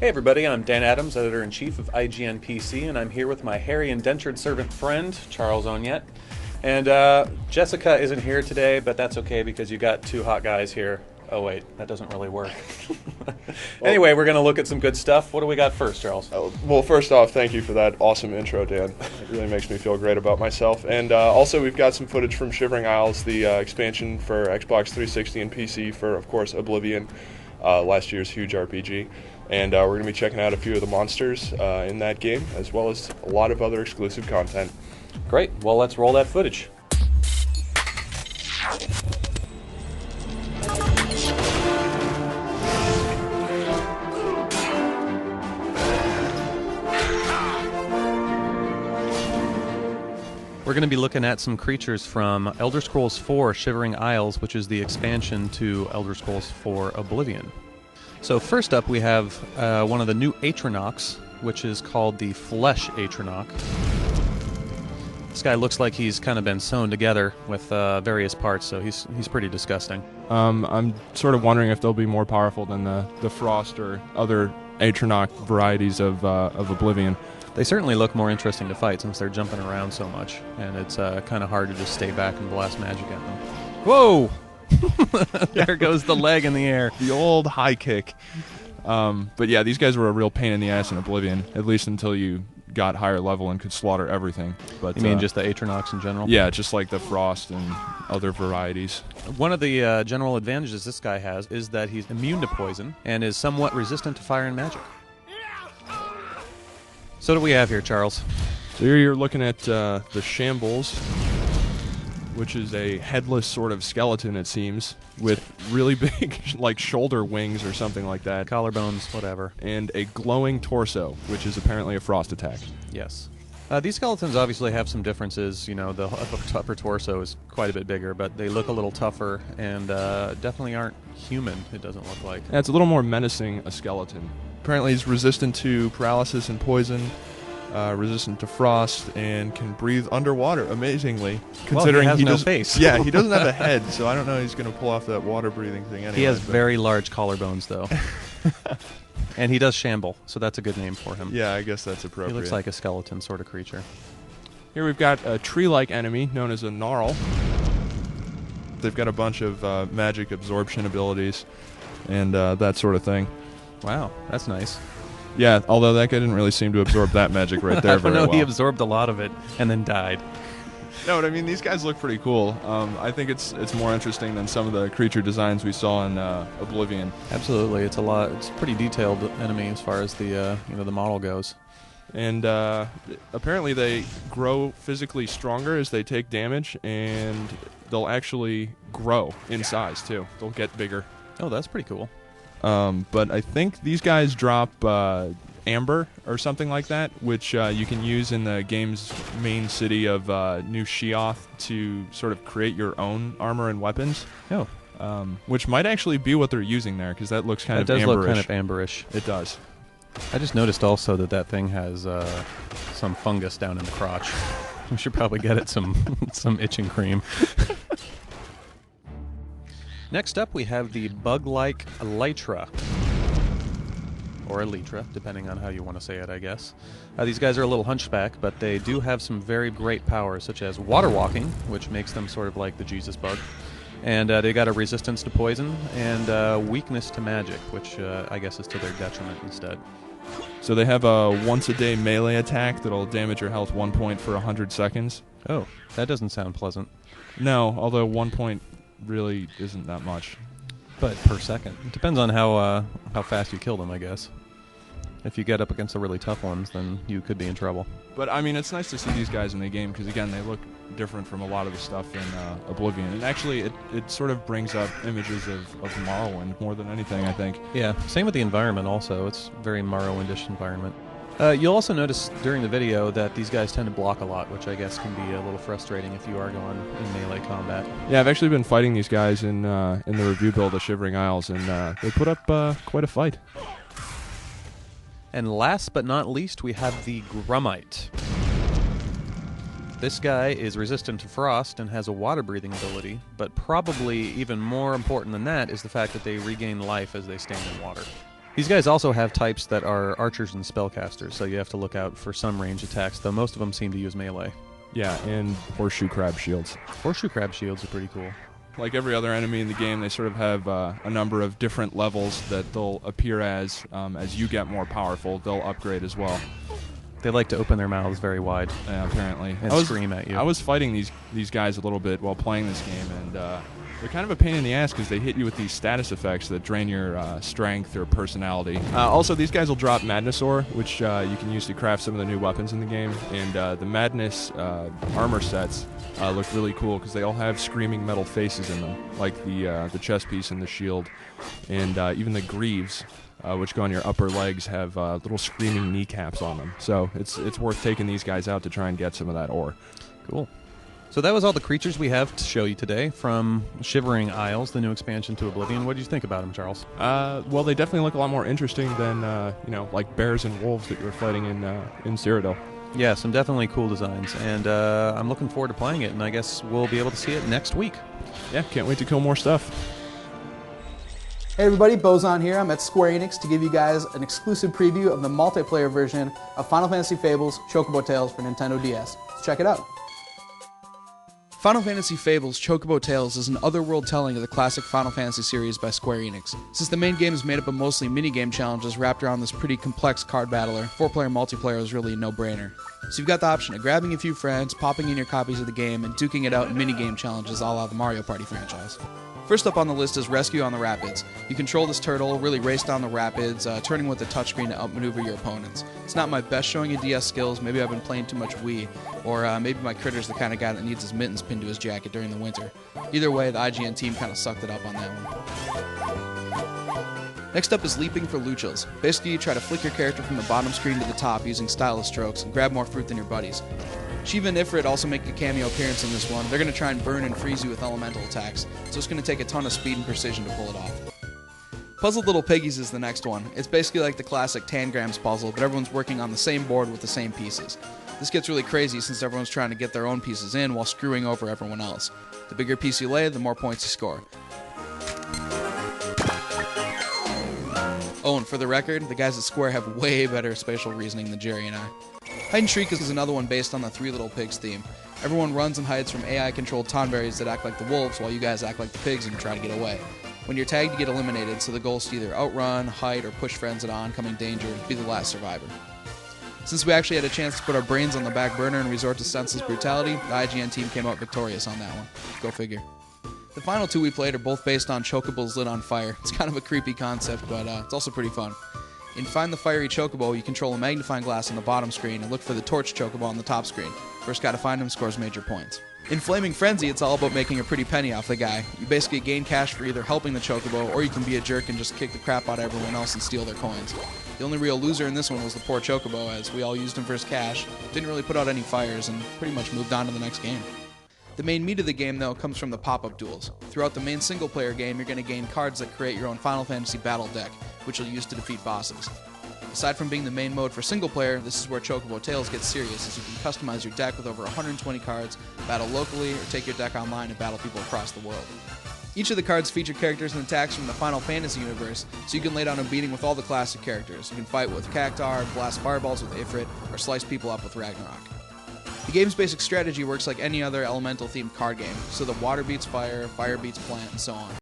Hey everybody, I'm Dan Adams, Editor-in-Chief of IGN PC, and I'm here with my hairy indentured servant friend, Charles Onyet. And Jessica isn't here today, but that's okay because you got two hot guys here. Oh wait, that doesn't really work. Anyway, we're going to look at some good stuff. What do we got first, Charles? Well, first off, thank you for that awesome intro, Dan. It really makes me feel great about myself. And also, we've got some footage from Shivering Isles, the expansion for Xbox 360 and PC for, of course, Oblivion, last year's huge RPG. And we're going to be checking out a few of the monsters in that game, as well as a lot of other exclusive content. Great. Well, let's roll that footage. We're going to be looking at some creatures from Elder Scrolls 4 Shivering Isles, which is the expansion to Elder Scrolls 4 Oblivion. So first up we have one of the new Atronachs, which is called the Flesh Atronach. This guy looks like he's kind of been sewn together with various parts, so he's pretty disgusting. I'm sort of wondering if they'll be more powerful than the Frost or other Atronach varieties of Oblivion. They certainly look more interesting to fight since they're jumping around so much, and it's kind of hard to just stay back and blast magic at them. Whoa! There goes the leg in the air. The old high kick. But yeah, these guys were a real pain in the ass in Oblivion, at least until you got higher level and could slaughter everything. But you mean just the Atronachs in general? Yeah, just like the Frost and other varieties. One of the general advantages this guy has is that he's immune to poison and is somewhat resistant to fire and magic. So what do we have here, Charles? So here you're looking at the Shambles, which is a headless sort of skeleton, it seems, with really big like shoulder wings or something like that. Collarbones, whatever. And a glowing torso, which is apparently a frost attack. Yes. These skeletons obviously have some differences. You know, the upper torso is quite a bit bigger, but they look a little tougher and definitely aren't human, it doesn't look like. Yeah, it's a little more menacing, a skeleton. Apparently he's resistant to paralysis and poison, resistant to frost, and can breathe underwater, amazingly. Considering he has no face. Yeah, he doesn't have a head, so I don't know he's going to pull off that water-breathing thing anyway. He has very large collarbones, though. And he does shamble, so that's a good name for him. Yeah, I guess that's appropriate. He looks like a skeleton sort of creature. Here we've got a tree-like enemy known as a Gnarl. They've got a bunch of magic absorption abilities and that sort of thing. Wow, that's nice. Yeah, although that guy didn't really seem to absorb that magic right there very well. He absorbed a lot of it and then died. No, but I mean, these guys look pretty cool. I think it's more interesting than some of the creature designs we saw in Oblivion. Absolutely, it's a pretty detailed enemy as far as the the model goes. And apparently they grow physically stronger as they take damage, and they'll actually grow in size too. They'll get bigger. Oh, that's pretty cool. But I think these guys drop amber or something like that, which you can use in the game's main city of New Sheoth to sort of create your own armor and weapons. Oh. Which might actually be what they're using there, because that looks kind of amberish. It does look kind of amberish. It does. I just noticed also that thing has some fungus down in the crotch. We should probably get it some itching cream. Next up, we have the bug-like elytra, or elytra, depending on how you want to say it, I guess. These guys are a little hunchback, but they do have some very great powers, such as water walking, which makes them sort of like the Jesus bug. And they got a resistance to poison and weakness to magic, which I guess is to their detriment instead. So they have a once-a-day melee attack that'll damage your health 1 point for 100 seconds. Oh, that doesn't sound pleasant. No, although 1 point really isn't that much. But per second. It depends on how fast you kill them, I guess. If you get up against the really tough ones, then you could be in trouble. But, I mean, it's nice to see these guys in the game, because, again, they look different from a lot of the stuff in Oblivion. And actually, it sort of brings up images of Morrowind more than anything, I think. Yeah, same with the environment also. It's very Morrowind-ish environment. You'll also notice during the video that these guys tend to block a lot, which I guess can be a little frustrating if you are going in melee combat. Yeah, I've actually been fighting these guys in the review build of Shivering Isles, and they put up quite a fight. And last but not least, we have the Grummite. This guy is resistant to frost and has a water-breathing ability, but probably even more important than that is the fact that they regain life as they stand in water. These guys also have types that are archers and spellcasters, so you have to look out for some range attacks, though most of them seem to use melee. Yeah, and horseshoe crab shields. Horseshoe crab shields are pretty cool. Like every other enemy in the game, they sort of have a number of different levels that they'll appear as you get more powerful. They'll upgrade as well. They like to open their mouths very wide. Yeah, apparently. And scream at you. I was fighting these guys a little bit while playing this game, and they're kind of a pain in the ass because they hit you with these status effects that drain your strength or personality. Also, these guys will drop Madness ore, which you can use to craft some of the new weapons in the game. And the Madness armor sets look really cool because they all have screaming metal faces in them, like the chest piece and the shield, and even the greaves. Which go on your upper legs, have little screaming kneecaps on them. So it's worth taking these guys out to try and get some of that ore. Cool. So that was all the creatures we have to show you today from Shivering Isles, the new expansion to Oblivion. What did you think about them, Charles? Well, they definitely look a lot more interesting than like bears and wolves that you were fighting in Cyrodiil. Yeah, some definitely cool designs, and I'm looking forward to playing it, and I guess we'll be able to see it next week. Yeah, can't wait to kill more stuff. Hey everybody, Bozon here. I'm at Square Enix to give you guys an exclusive preview of the multiplayer version of Final Fantasy Fables Chocobo Tales for Nintendo DS. Let's check it out. Final Fantasy Fables Chocobo Tales is an otherworld telling of the classic Final Fantasy series by Square Enix. Since the main game is made up of mostly minigame challenges wrapped around this pretty complex card battler, 4-player multiplayer is really a no-brainer. So you've got the option of grabbing a few friends, popping in your copies of the game, and duking it out in minigame challenges a la the Mario Party franchise. First up on the list is Rescue on the Rapids. You control this turtle, really race down the rapids, turning with the touchscreen to outmaneuver your opponents. It's not my best showing of DS skills, maybe I've been playing too much Wii, or maybe my critter's the kind of guy that needs his mittens pinned to his jacket during the winter. Either way, the IGN team kind of sucked it up on that one. Next up is Leaping for Luchos. Basically, you try to flick your character from the bottom screen to the top using stylus strokes and grab more fruit than your buddies. Shiva and Ifrit also make a cameo appearance in this one. They're going to try and burn and freeze you with elemental attacks, so it's going to take a ton of speed and precision to pull it off. Puzzled Little Piggies is the next one. It's basically like the classic Tangrams puzzle, but everyone's working on the same board with the same pieces. This gets really crazy since everyone's trying to get their own pieces in while screwing over everyone else. The bigger piece you lay, the more points you score. Oh, and for the record, the guys at Square have way better spatial reasoning than Jerry and I. Hide and Shriek is another one based on the Three Little Pigs theme. Everyone runs and hides from AI-controlled Tonberries that act like the wolves while you guys act like the pigs and try to get away. When you're tagged, you get eliminated, so the goal is to either outrun, hide, or push friends into oncoming danger and be the last survivor. Since we actually had a chance to put our brains on the back burner and resort to senseless brutality, the IGN team came out victorious on that one. Go figure. The final two we played are both based on chocobos lit on fire. It's kind of a creepy concept, but it's also pretty fun. In Find the Fiery Chocobo, you control a magnifying glass on the bottom screen and look for the torch chocobo on the top screen. First guy to find him scores major points. In Flaming Frenzy, it's all about making a pretty penny off the guy. You basically gain cash for either helping the chocobo, or you can be a jerk and just kick the crap out of everyone else and steal their coins. The only real loser in this one was the poor chocobo, as we all used him for his cash, didn't really put out any fires, and pretty much moved on to the next game. The main meat of the game, though, comes from the pop-up duels. Throughout the main single-player game, you're going to gain cards that create your own Final Fantasy battle deck, which you'll use to defeat bosses. Aside from being the main mode for single-player, this is where Chocobo Tales gets serious, as you can customize your deck with over 120 cards, battle locally, or take your deck online and battle people across the world. Each of the cards feature characters and attacks from the Final Fantasy universe, so you can lay down a beating with all the classic characters. You can fight with Cactar, blast fireballs with Ifrit, or slice people up with Ragnarok. The game's basic strategy works like any other elemental-themed card game, so the water beats fire, fire beats plant, and so on.